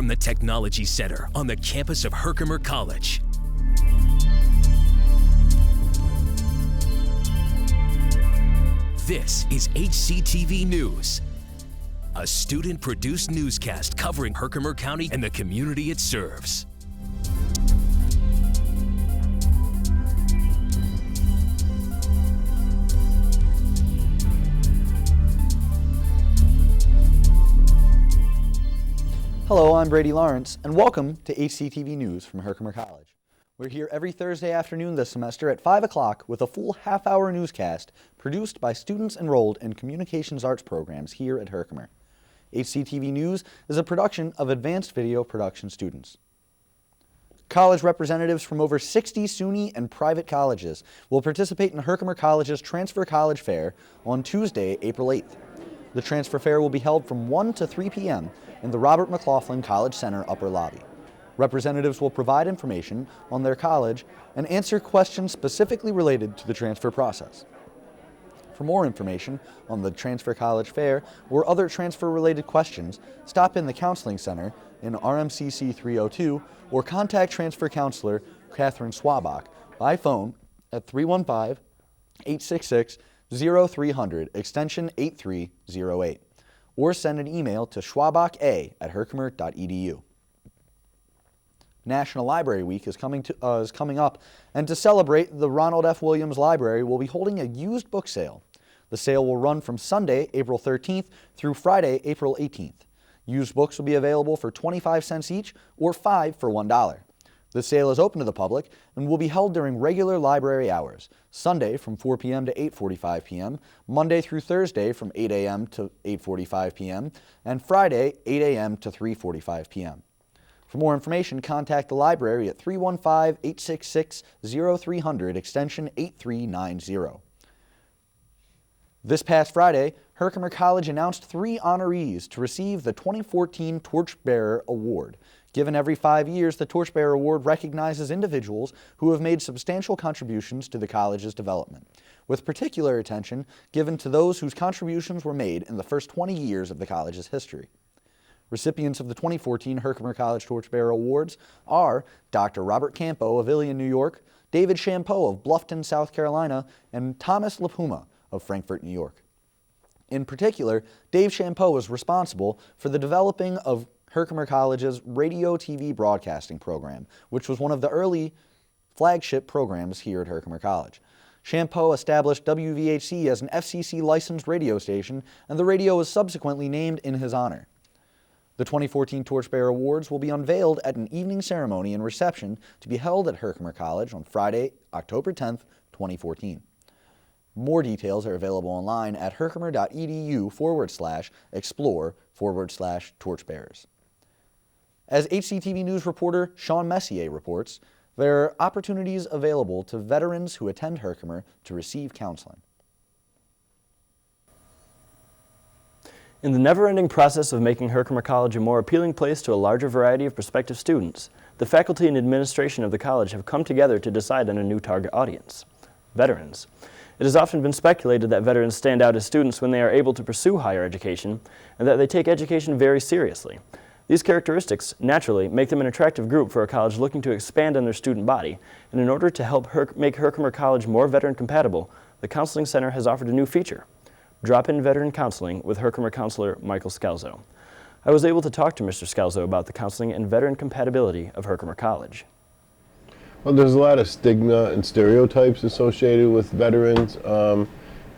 the Technology Center on the campus of Herkimer College. This is HCTV News, a student-produced newscast covering Herkimer County and the community it serves. Hello, I'm Brady Lawrence, and welcome to HCTV News from Herkimer College. We're here every Thursday afternoon this semester at 5 o'clock with a full half-hour newscast produced by students enrolled in communications arts programs here at Herkimer. HCTV News is a production of Advanced Video Production students. College representatives from over 60 SUNY and private colleges will participate in Herkimer College's Transfer College Fair on Tuesday, April 8th. The Transfer Fair will be held from 1 to 3 p.m. in the Robert McLaughlin College Center upper lobby. Representatives will provide information on their college and answer questions specifically related to the transfer process. For more information on the Transfer College Fair or other transfer-related questions, stop in the Counseling Center in RMCC 302 or contact Transfer Counselor Catherine Swabach by phone at 315-866-0300 extension 8308 or send an email to schwabach@herkimer.edu. National Library Week is coming up, and to celebrate, the Ronald F. Williams Library will be holding a used book sale. The sale will run from Sunday, April 13th through Friday, April 18th. Used books will be available for 25 cents each or 5 for $1. The sale is open to the public and will be held during regular library hours, Sunday from 4 p.m. to 8:45 p.m., Monday through Thursday from 8 a.m. to 8:45 p.m., and Friday 8 a.m. to 3:45 p.m. For more information, contact the library at 315-866-0300 extension 8390. This past Friday, Herkimer College announced 3 honorees to receive the 2014 Torchbearer Award. Given every 5 years, the Torchbearer Award recognizes individuals who have made substantial contributions to the college's development, with particular attention given to those whose contributions were made in the first 20 years of the college's history. Recipients of the 2014 Herkimer College Torchbearer Awards are Dr. Robert Campo of Ilion, New York, David Champeau of Bluffton, South Carolina, and Thomas LaPuma of Frankfort, New York. In particular, Dave Champeau was responsible for the developing of Herkimer College's radio TV broadcasting program, which was one of the early flagship programs here at Herkimer College. Champeau established WVHC as an FCC-licensed radio station, and the radio was subsequently named in his honor. The 2014 Torchbearer Awards will be unveiled at an evening ceremony and reception to be held at Herkimer College on Friday, October 10th, 2014. More details are available online at herkimer.edu/explore/torchbearers. As HCTV News reporter Sean Messier reports, there are opportunities available to veterans who attend Herkimer to receive counseling. In the never-ending process of making Herkimer College a more appealing place to a larger variety of prospective students, the faculty and administration of the college have come together to decide on a new target audience: veterans. It has often been speculated that veterans stand out as students when they are able to pursue higher education and that they take education very seriously. These characteristics, naturally, make them an attractive group for a college looking to expand on their student body, and in order to help make Herkimer College more veteran-compatible, the Counseling Center has offered a new feature: drop-in veteran counseling with Herkimer counselor Michael Scalzo. I was able to talk to Mr. Scalzo about the counseling and veteran compatibility of Herkimer College. Well, there's a lot of stigma and stereotypes associated with veterans,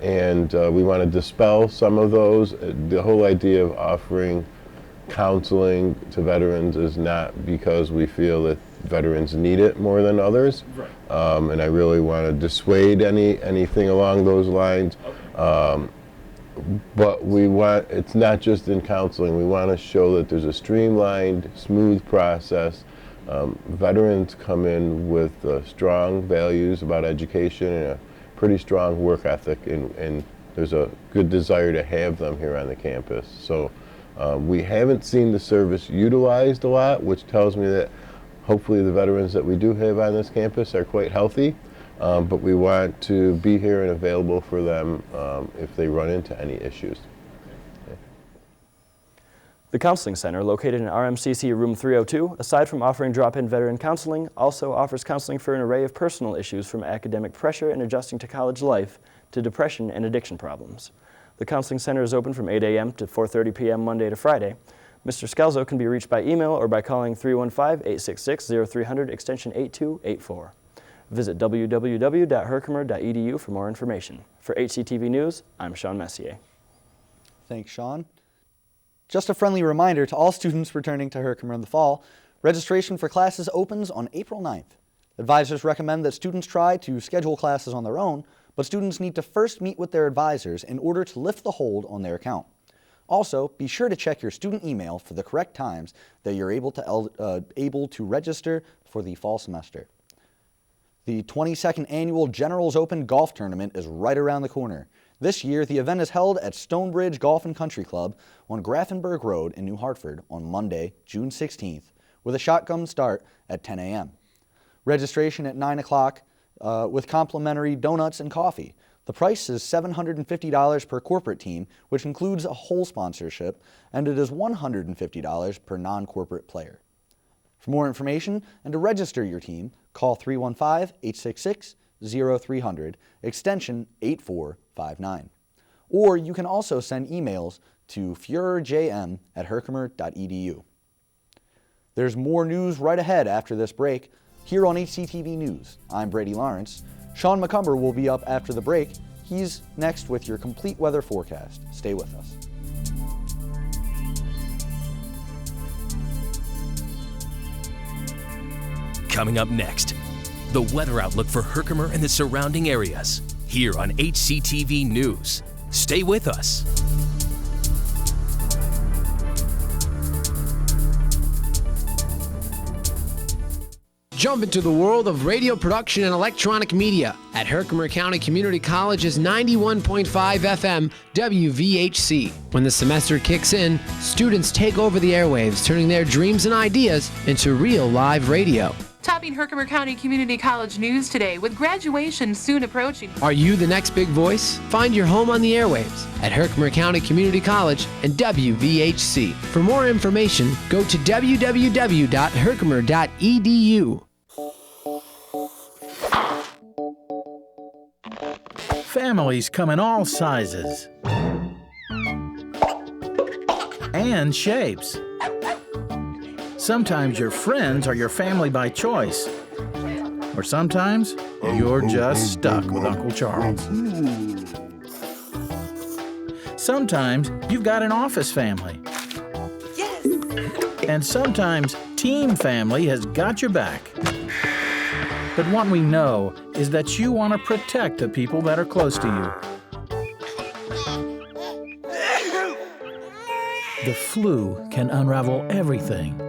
and we want to dispel some of those. The whole idea of offering counseling to veterans is not because we feel that veterans need it more than others, right. And I really want to dissuade anything along those lines. But it's not just in counseling. We want to show that there's a streamlined, smooth process. Veterans come in with strong values about education and a pretty strong work ethic, and there's a good desire to have them here on the campus. So we haven't seen the service utilized a lot, which tells me that hopefully the veterans that we do have on this campus are quite healthy. But we want to be here and available for them if they run into any issues. Okay. The Counseling Center, located in RMCC Room 302, aside from offering drop-in veteran counseling, also offers counseling for an array of personal issues from academic pressure and adjusting to college life to depression and addiction problems. The Counseling Center is open from 8 a.m. to 4:30 p.m. Monday to Friday. Mr. Scalzo can be reached by email or by calling 315-866-0300 extension 8284. Visit www.herkimer.edu for more information. For HCTV News, I'm Sean Messier. Thanks, Sean. Just a friendly reminder to all students returning to Herkimer in the fall, registration for classes opens on April 9th. Advisors recommend that students try to schedule classes on their own, but students need to first meet with their advisors in order to lift the hold on their account. Also, be sure to check your student email for the correct times that you're able to register for the fall semester. The 22nd Annual Generals Open Golf Tournament is right around the corner. This year, the event is held at Stonebridge Golf and Country Club on Grafenberg Road in New Hartford on Monday, June 16th, with a shotgun start at 10 a.m. Registration at 9 o'clock with complimentary donuts and coffee. The price is $750 per corporate team, which includes a whole sponsorship, and it is $150 per non-corporate player. For more information and to register your team, call 315-866-0300, extension 8459. Or you can also send emails to fuhrerjm@herkimer.edu. There's more news right ahead after this break. Here on HCTV News, I'm Brady Lawrence. Sean McCumber will be up after the break. He's next with your complete weather forecast. Stay with us. Coming up next, the weather outlook for Herkimer and the surrounding areas. Here on HCTV News. Stay with us. Jump into the world of radio production and electronic media at Herkimer County Community College's 91.5 FM WVHC. When the semester kicks in, students take over the airwaves, turning their dreams and ideas into real live radio. Topping Herkimer County Community College news today with graduation soon approaching. Are you the next big voice? Find your home on the airwaves at Herkimer County Community College and WVHC. For more information, go to www.herkimer.edu. Families come in all sizes and shapes. Sometimes your friends are your family by choice, or sometimes you're just stuck with Uncle Charles. Sometimes you've got an office family. Yes. And sometimes Team Family has got your back. But what we know is that you want to protect the people that are close to you. The flu can unravel everything.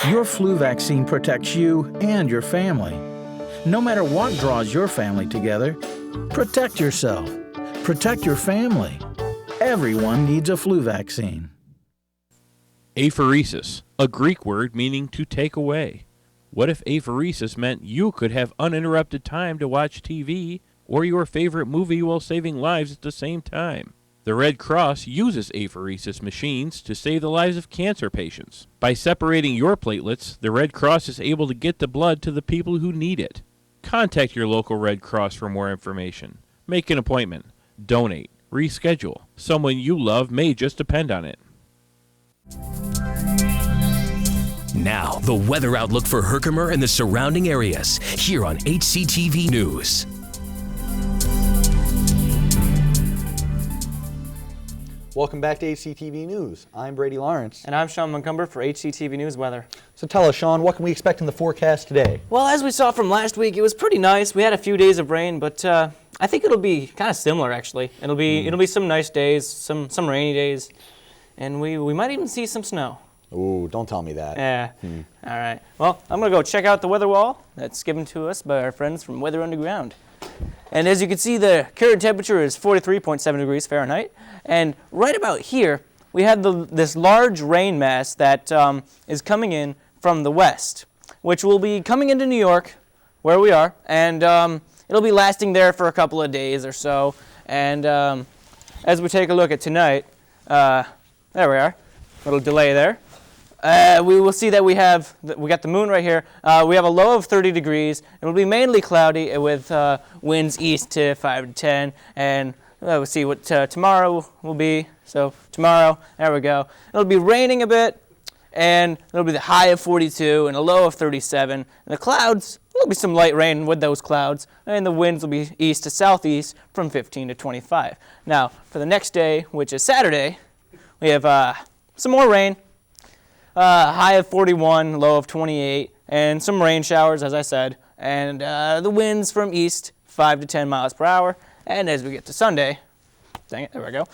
Your flu vaccine protects you and your family. No matter what draws your family together, protect yourself. Protect your family. Everyone needs a flu vaccine. Apheresis, a Greek word meaning to take away. What if apheresis meant you could have uninterrupted time to watch TV or your favorite movie while saving lives at the same time? The Red Cross uses apheresis machines to save the lives of cancer patients. By separating your platelets, the Red Cross is able to get the blood to the people who need it. Contact your local Red Cross for more information. Make an appointment. Donate. Reschedule. Someone you love may just depend on it. Now, the weather outlook for Herkimer and the surrounding areas. Here on HCTV News. Welcome back to HCTV News. I'm Brady Lawrence. And I'm Sean McCumber for HCTV News Weather. So tell us, Sean, what can we expect in the forecast today? Well, as we saw from last week, it was pretty nice. We had a few days of rain, but I think it'll be kind of similar, actually. It'll be some nice days, some rainy days, and we might even see some snow. Ooh, don't tell me that. Yeah. All right. Well, I'm going to go check out the weather wall that's given to us by our friends from Weather Underground. And as you can see, the current temperature is 43.7 degrees Fahrenheit. And right about here, we have this large rain mass that is coming in from the west, which will be coming into New York, where we are, and it'll be lasting there for a couple of days or so. And as we take a look at tonight, there we are, little delay there. We will see that we got the moon right here. We have a low of 30 degrees. It will be mainly cloudy with winds east to 5 to 10. And we'll see what tomorrow will be. So tomorrow, there we go. It'll be raining a bit, and it'll be the high of 42 and a low of 37. And the clouds, there'll be some light rain with those clouds, and the winds will be east to southeast from 15 to 25. Now, for the next day, which is Saturday, we have some more rain. High of 41, low of 28, and some rain showers, as I said, and the winds from east, 5 to 10 miles per hour. And as we get to Sunday, dang it, there we go.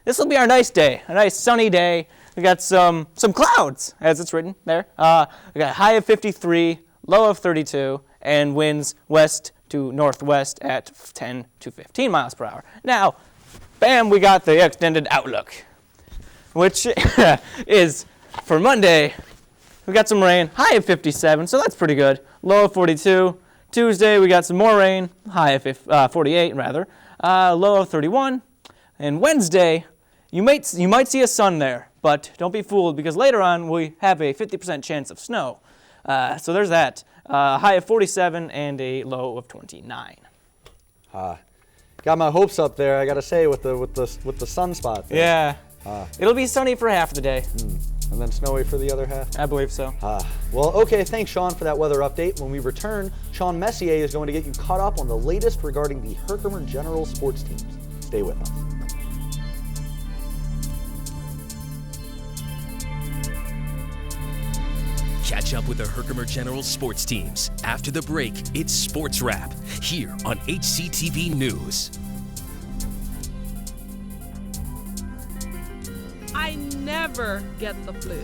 This will be our nice day, a nice sunny day. We got some clouds, as it's written there. We got a high of 53, low of 32, and winds west to northwest at 10 to 15 miles per hour. Now, bam, we got the extended outlook, which is for Monday. We got some rain, high of 57, so that's pretty good. Low of 42. Tuesday, we got some more rain, high of 48 rather. Low of 31. And Wednesday, you might see a sun there, but don't be fooled because later on we have a 50% chance of snow. So there's that. High of 47 and a low of 29. Got my hopes up there, I gotta say, with the sunspot there. Yeah. It'll be sunny for half of the day. And then snowy for the other half? I believe so. Well, okay, thanks, Sean, for that weather update. When we return, Sean Messier is going to get you caught up on the latest regarding the Herkimer General sports teams. Stay with us. Catch up with the Herkimer General sports teams. After the break, it's Sports Wrap, here on HCTV News. I never get the flu.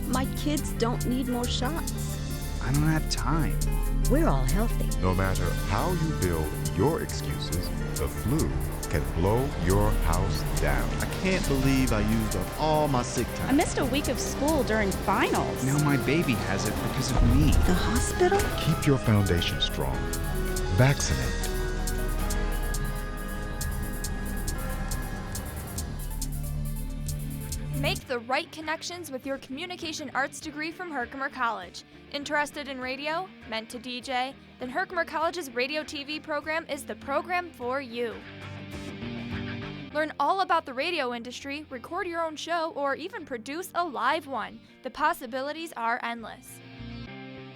My kids don't need more shots. I don't have time. We're all healthy. No matter how you build your excuses, the flu can blow your house down. I can't believe I used up all my sick time. I missed a week of school during finals. Now my baby has it because of me. The hospital? Keep your foundation strong. Vaccinate. Make the right connections with your communication arts degree from Herkimer College. Interested in radio? Meant to DJ? Then Herkimer College's radio TV program is the program for you. Learn all about the radio industry, record your own show, or even produce a live one. The possibilities are endless.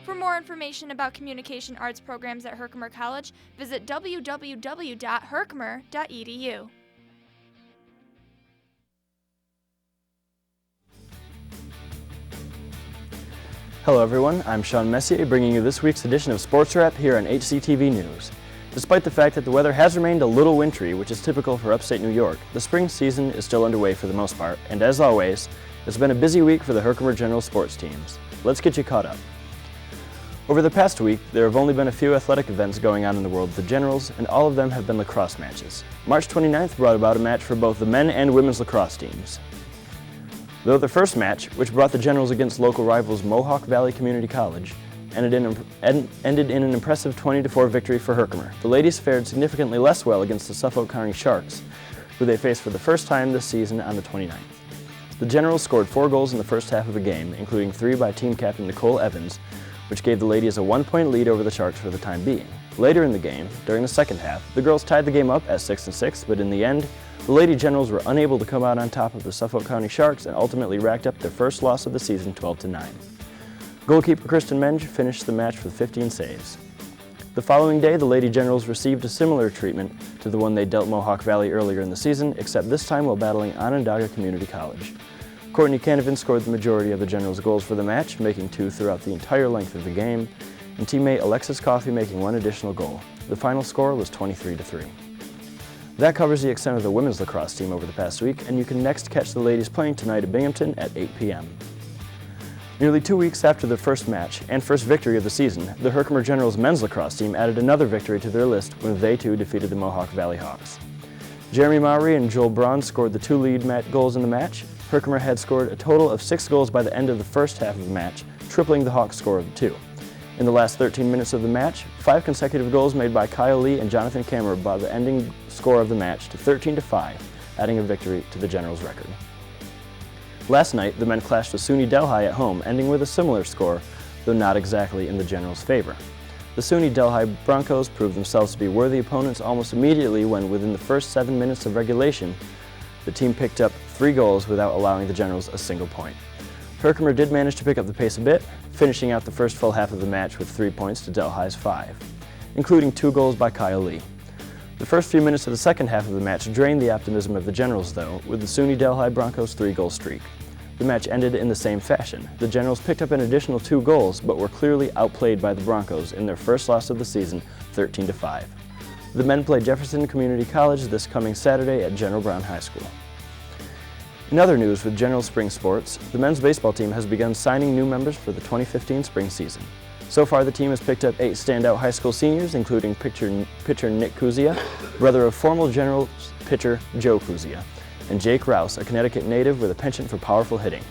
For more information about communication arts programs at Herkimer College, visit www.herkimer.edu. Hello everyone, I'm Sean Messier bringing you this week's edition of Sports Wrap here on HCTV News. Despite the fact that the weather has remained a little wintry, which is typical for upstate New York, the spring season is still underway for the most part, and as always, it's been a busy week for the Herkimer General sports teams. Let's get you caught up. Over the past week, there have only been a few athletic events going on in the world of the Generals, and all of them have been lacrosse matches. March 29th brought about a match for both the men and women's lacrosse teams. Though the first match, which brought the Generals against local rivals Mohawk Valley Community College, ended in an impressive 20-4 victory for Herkimer, the ladies fared significantly less well against the Suffolk County Sharks, who they faced for the first time this season on the 29th. The Generals scored 4 goals in the first half of the game, including 3 by team captain Nicole Evans, which gave the ladies a 1-point lead over the Sharks for the time being. Later in the game, during the second half, the girls tied the game up at 6-6, but in the end, the Lady Generals were unable to come out on top of the Suffolk County Sharks and ultimately racked up their first loss of the season 12-9. Goalkeeper Kristen Menge finished the match with 15 saves. The following day, the Lady Generals received a similar treatment to the one they dealt Mohawk Valley earlier in the season, except this time while battling Onondaga Community College. Courtney Canavan scored the majority of the Generals' goals for the match, making 2 throughout the entire length of the game, and teammate Alexis Coffey making 1 additional goal. The final score was 23-3. That covers the extent of the women's lacrosse team over the past week, and you can next catch the ladies playing tonight at Binghamton at 8 p.m. Nearly 2 weeks after the first match and first victory of the season, the Herkimer Generals men's lacrosse team added another victory to their list when they too defeated the Mohawk Valley Hawks. Jeremy Mowry and Joel Braun scored the 2 lead goals in the match. Herkimer had scored a total of 6 goals by the end of the first half of the match, tripling the Hawks' score of 2. In the last 13 minutes of the match, 5 consecutive goals made by Kyle Lee and Jonathan Kammer brought the ending score of the match to 13-5, adding a victory to the Generals' record. Last night, the men clashed with SUNY Delhi at home, ending with a similar score, though not exactly in the Generals' favor. The SUNY Delhi Broncos proved themselves to be worthy opponents almost immediately when, within the first 7 minutes of regulation, the team picked up 3 goals without allowing the Generals a single point. Herkimer did manage to pick up the pace a bit, finishing out the first full half of the match with 3 points to Delhi's 5, including 2 goals by Kyle Lee. The first few minutes of the second half of the match drained the optimism of the Generals, though, with the SUNY Delhi Broncos' 3-goal streak. The match ended in the same fashion. The Generals picked up an additional 2 goals, but were clearly outplayed by the Broncos in their first loss of the season, 13-5. The men play Jefferson Community College this coming Saturday at General Brown High School. In other news with General Spring Sports, the men's baseball team has begun signing new members for the 2015 spring season. So far, the team has picked up 8 standout high school seniors, including pitcher Nick Kuzia, brother of former Generals pitcher Joe Kuzia, and Jake Rouse, a Connecticut native with a penchant for powerful hitting.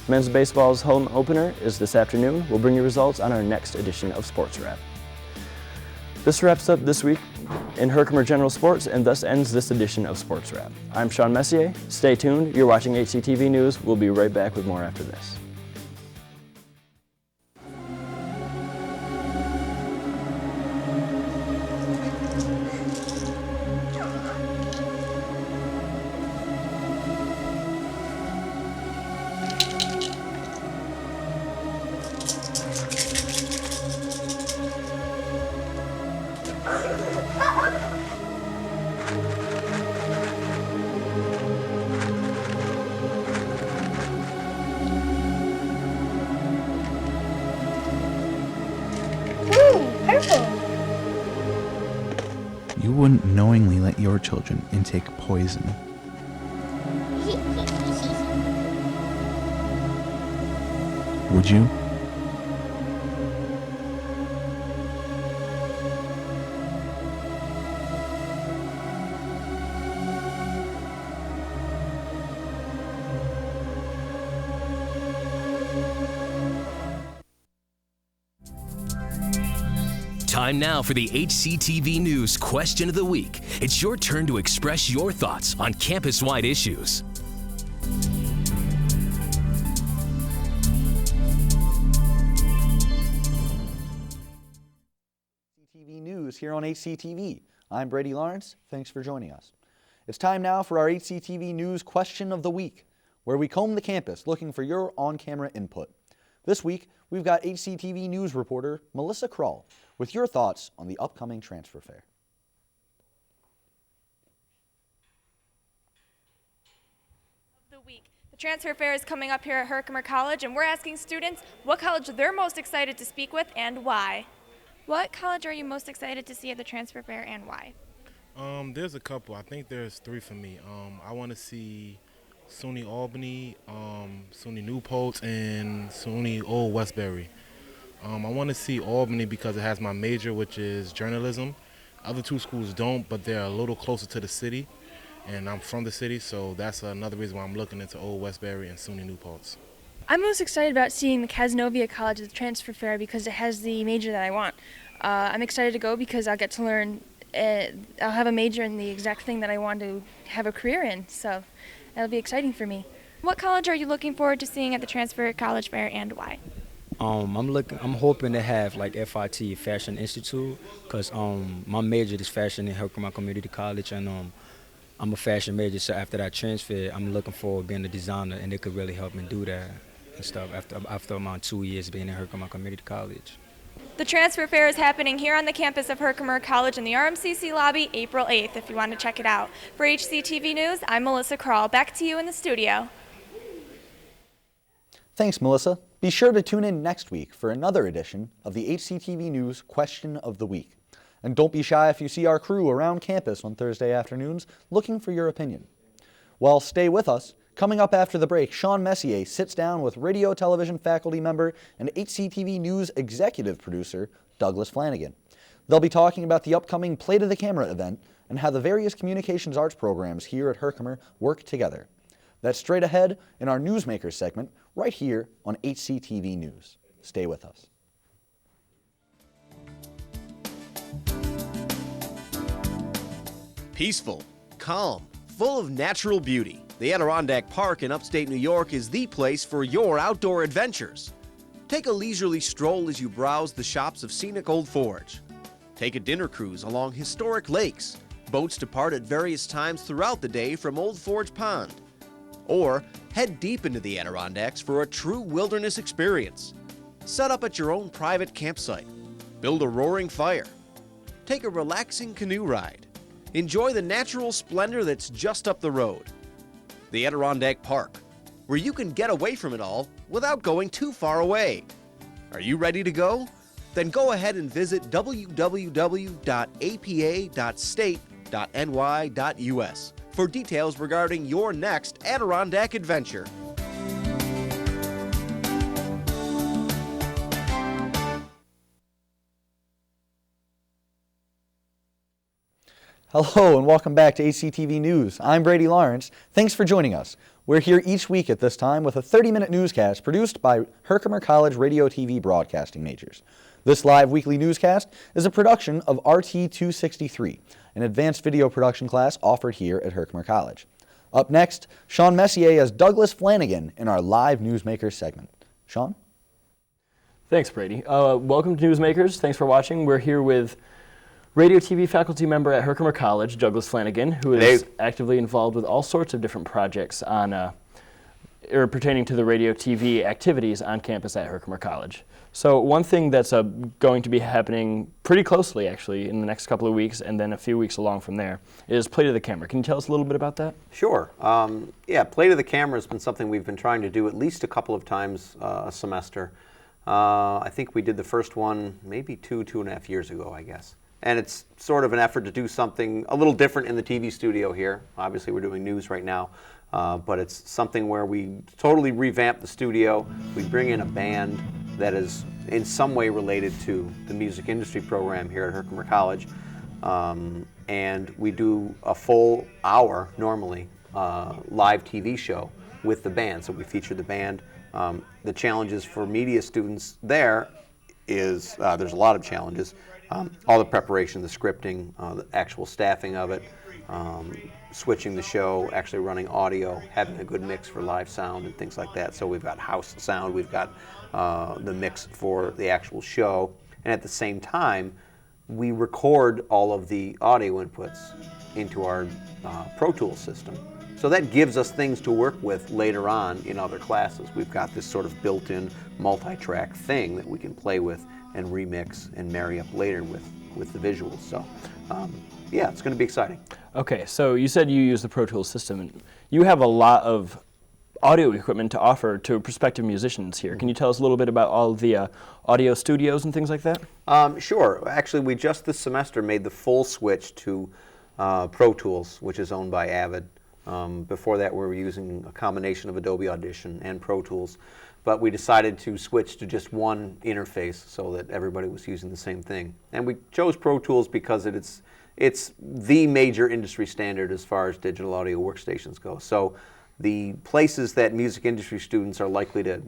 Men's baseball's home opener is this afternoon. We'll bring you results on our next edition of Sports Wrap. This wraps up this week in Herkimer General Sports and thus ends this edition of Sports Wrap. I'm Sean Messier. Stay tuned. You're watching HCTV News. We'll be right back with more after this. You wouldn't knowingly let your children intake poison. Would you? Time now for the HCTV News Question of the Week. It's your turn to express your thoughts on campus-wide issues. HCTV News here on HCTV. I'm Brady Lawrence. Thanks for joining us. It's time now for our HCTV News Question of the Week, where we comb the campus looking for your on-camera input. This week, we've got HCTV News reporter Melissa Krull with your thoughts on the upcoming transfer fair. The week. The transfer fair is coming up here at Herkimer College, and we're asking students what college they're most excited to speak with and why. What college are you most excited to see at the transfer fair and why? There's a couple. I think there's 3 for me. I want to see SUNY Albany, SUNY New Paltz, and SUNY Old Westbury. I want to see Albany because it has my major, which is journalism. Other 2 schools don't, but they're a little closer to the city, and I'm from the city, so that's another reason why I'm looking into Old Westbury and SUNY New Paltz. I'm most excited about seeing the Cazenovia College at the transfer fair because it has the major that I want. I'm excited to go because I'll get to learn, I'll have a major in the exact thing that I want to have a career in, so that'll be exciting for me. What college are you looking forward to seeing at the transfer college fair and why? I'm hoping to have like FIT, Fashion Institute, because my major is fashion in Herkimer Community College, and I'm a fashion major, so after that transfer, I'm looking forward to being a designer, and it could really help me do that and stuff after around 2 years being in Herkimer Community College. The transfer fair is happening here on the campus of Herkimer College in the RMCC lobby April 8th if you want to check it out. For HCTV News, I'm Melissa Krull. Back to you in the studio. Thanks, Melissa. Be sure to tune in next week for another edition of the HCTV News Question of the Week. And don't be shy if you see our crew around campus on Thursday afternoons looking for your opinion. Well, stay with us. Coming up after the break, Sean Messier sits down with radio television faculty member and HCTV News executive producer Douglas Flanagan. They'll be talking about the upcoming Play to the Camera event and how the various communications arts programs here at Herkimer work together. That's straight ahead in our Newsmakers segment right here on HCTV News. Stay with us. Peaceful, calm, full of natural beauty, the Adirondack Park in upstate New York is the place for your outdoor adventures. Take a leisurely stroll as you browse the shops of scenic Old Forge. Take a dinner cruise along historic lakes. Boats depart at various times throughout the day from Old Forge Pond. Or head deep into the Adirondacks for a true wilderness experience. Set up at your own private campsite. Build a roaring fire. Take a relaxing canoe ride. Enjoy the natural splendor that's just up the road. The Adirondack Park, where you can get away from it all without going too far away. Are you ready to go? Then go ahead and visit www.apa.state.ny.us for details regarding your next Adirondack adventure. Hello and welcome back to HCTV News. I'm Brady Lawrence. Thanks for joining us. We're here each week at this time with a 30-minute newscast produced by Herkimer College Radio TV broadcasting majors. This live weekly newscast is a production of RT 263, an advanced video production class offered here at Herkimer College. Up next, Sean Messier as Douglas Flanagan in our live Newsmakers segment. Sean? Thanks, Brady. Welcome to Newsmakers. Thanks for watching. We're here with radio TV faculty member at Herkimer College, Douglas Flanagan, who is actively involved with all sorts of different projects on pertaining to the radio TV activities on campus at Herkimer College. So one thing that's going to be happening pretty closely, actually, in the next couple of weeks and then a few weeks along from there is Play to the Camera. Can you tell us a little bit about that? Sure. Yeah, Play to the Camera has been something we've been trying to do at least a couple of times a semester. I think we did the first one maybe two and a half years ago, I guess. And it's sort of an effort to do something a little different in the TV studio here. Obviously, we're doing news right now, but it's something where we totally revamp the studio. We bring in a band that is in some way related to the music industry program here at Herkimer College, and we do a full hour, normally, live TV show with the band. So we feature the band. The challenges for media students there is there's a lot of challenges. All the preparation, the scripting, the actual staffing of it, switching the show, actually running audio, having a good mix for live sound and things like that. So we've got house sound, we've got the mix for the actual show, and at the same time, we record all of the audio inputs into our Pro Tools system. So that gives us things to work with later on in other classes. We've got this sort of built-in multi-track thing that we can play with and remix and marry up later with the visuals. So yeah, it's going to be exciting. Okay, so you said you use the Pro Tools system. You have a lot of audio equipment to offer to prospective musicians here. Can you tell us a little bit about all the audio studios and things like that? Sure. Actually, we just this semester made the full switch to Pro Tools, which is owned by Avid. Before that, we were using a combination of Adobe Audition and Pro Tools. But we decided to switch to just one interface so that everybody was using the same thing. And we chose Pro Tools because it's the major industry standard as far as digital audio workstations go. So the places that music industry students are likely to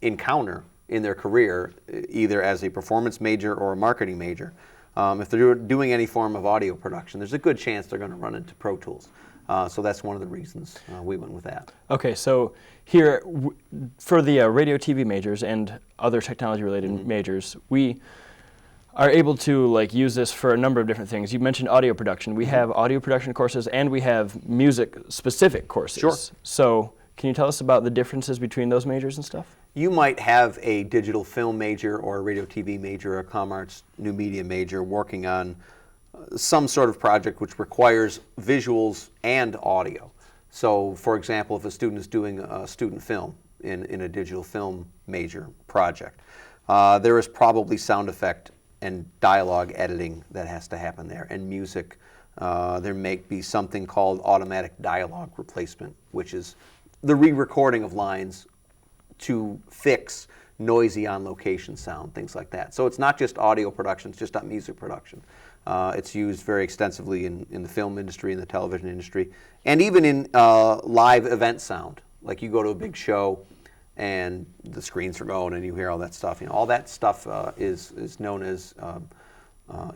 encounter in their career, either as a performance major or a marketing major, if they're doing any form of audio production, there's a good chance they're going to run into Pro Tools. So that's one of the reasons we went with that. Okay, so here, for the radio TV majors and other technology-related majors, we are able to use this for a number of different things. You mentioned audio production. We have audio production courses and we have music-specific courses. Sure. So can you tell us about the differences between those majors and stuff? You might have a digital film major or a radio TV major or a comm arts new media major working on some sort of project which requires visuals and audio. So, for example, if a student is doing a student film in a digital film major project, there is probably sound effect and dialogue editing that has to happen there, and music. There may be something called automatic dialogue replacement, which is the re-recording of lines to fix noisy on-location sound, things like that. So it's not just audio production, it's just not music production. It's used very extensively in the film industry, in the television industry, and even in live event sound. Like you go to a big show and the screens are going and you hear all that stuff. You know, all that stuff is known as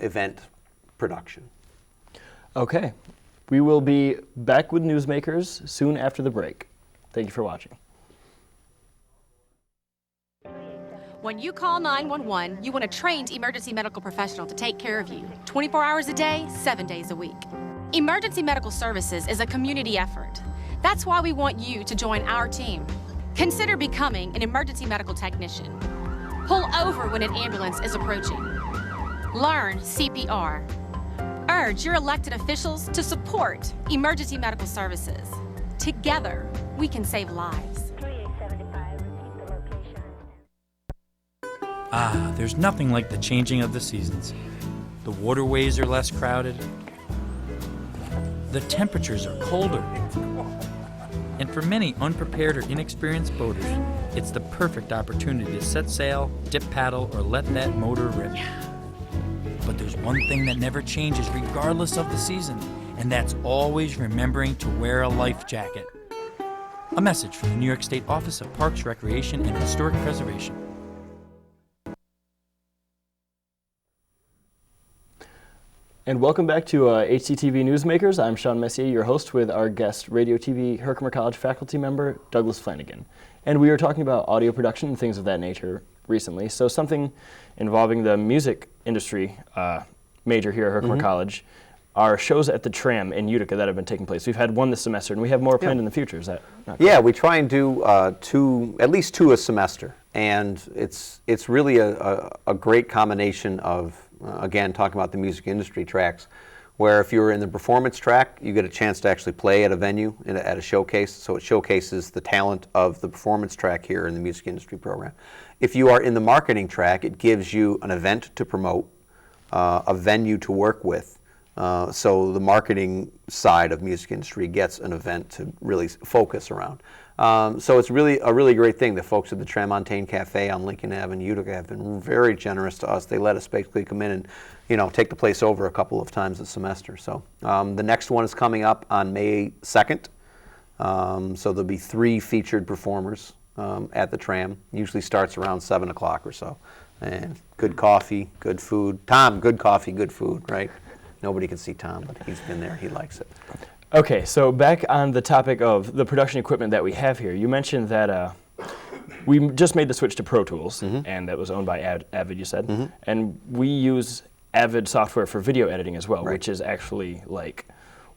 event production. Okay. We will be back with Newsmakers soon after the break. Thank you for watching. When you call 911, you want a trained emergency medical professional to take care of you 24 hours a day, 7 days a week. Emergency medical services is a community effort. That's why we want you to join our team. Consider becoming an emergency medical technician. Pull over when an ambulance is approaching. Learn CPR. Urge your elected officials to support emergency medical services. Together, we can save lives. Ah, there's nothing like the changing of the seasons. The waterways are less crowded. The temperatures are colder. And for many unprepared or inexperienced boaters, it's the perfect opportunity to set sail, dip paddle, or let that motor rip. But there's one thing that never changes regardless of the season, and that's always remembering to wear a life jacket. A message from the New York State Office of Parks, Recreation, and Historic Preservation. And welcome back to HCTV Newsmakers. I'm Sean Messier, your host, with our guest, Radio TV Herkimer College faculty member, Douglas Flanagan. And we were talking about audio production and things of that nature recently. So something involving the music industry major here at Herkimer College are shows at the Tram in Utica that have been taking place. We've had one this semester, and we have more planned in the future. Is that not correct? Yeah, we try and do at least two a semester. And it's really a great combination of, again, talking about the music industry tracks, where if you're in the performance track, you get a chance to actually play at a venue, at a showcase. So it showcases the talent of the performance track here in the music industry program. If you are in the marketing track, it gives you an event to promote, a venue to work with. So the marketing side of music industry gets an event to really focus around. So it's really a really great thing. The folks at the Tramontaine Cafe on Lincoln Avenue, Utica, have been very generous to us. They let us basically come in and, take the place over a couple of times a semester. So the next one is coming up on May 2nd. So there'll be 3 featured performers at the Tram. Usually starts around 7 o'clock or so. And good coffee, good food. Tom, good coffee, good food, right? Nobody can see Tom, but he's been there. He likes it. Okay, so back on the topic of the production equipment that we have here, you mentioned that we just made the switch to Pro Tools, and that was owned by Avid, you said, and we use Avid software for video editing as well, which is actually like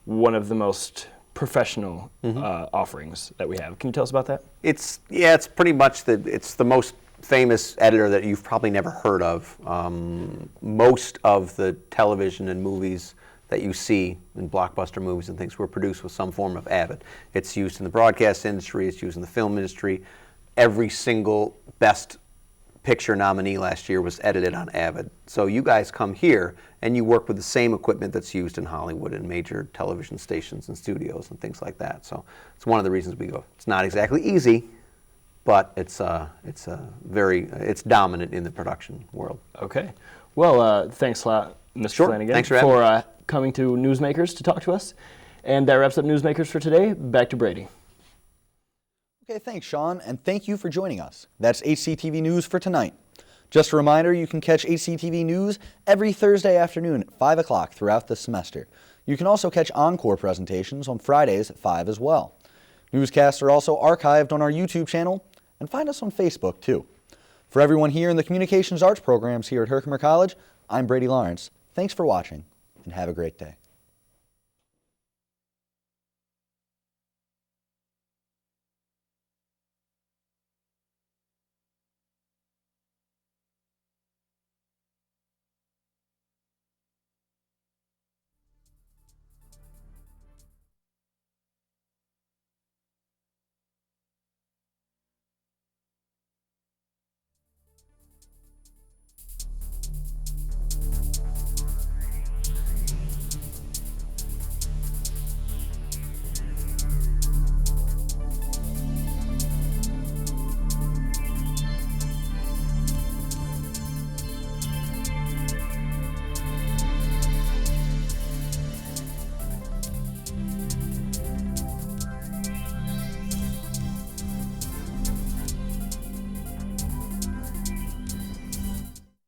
one of the most professional offerings that we have. Can you tell us about that? It's pretty much it's the most famous editor that you've probably never heard of. Most of the television and movies that you see in blockbuster movies and things were produced with some form of Avid. It's used in the broadcast industry, it's used in the film industry. Every single Best Picture nominee last year was edited on Avid. So you guys come here and you work with the same equipment that's used in Hollywood and major television stations and studios and things like that. So it's one of the reasons we go. It's not exactly easy, but it's dominant in the production world. Okay. Well, thanks a lot, Mr. Flanagan, Thanks for having me. Coming to Newsmakers to talk to us. And that wraps up Newsmakers for today. Back to Brady. Okay, thanks, Sean, and thank you for joining us. That's HCTV News for tonight. Just a reminder, you can catch HCTV News every Thursday afternoon at 5 o'clock throughout the semester. You can also catch encore presentations on Fridays at 5 as well. Newscasts are also archived on our YouTube channel, and find us on Facebook, too. For everyone here in the Communications Arts programs here at Herkimer College, I'm Brady Lawrence. Thanks for watching, and have a great day.